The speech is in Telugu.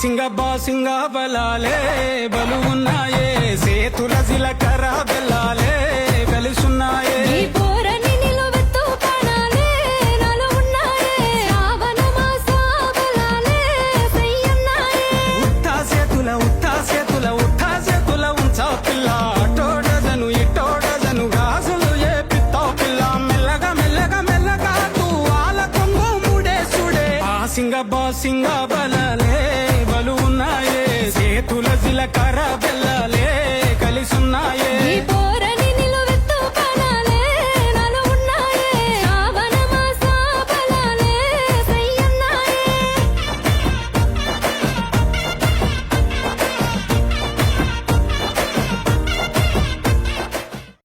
సింగ బలాలే బలు ఉన్నాయే సేతుల జిలకర బెల్లాలే కలిసున్నాయే సింగ బలాలే బలు ఉన్నాయే సేతుల జిలకర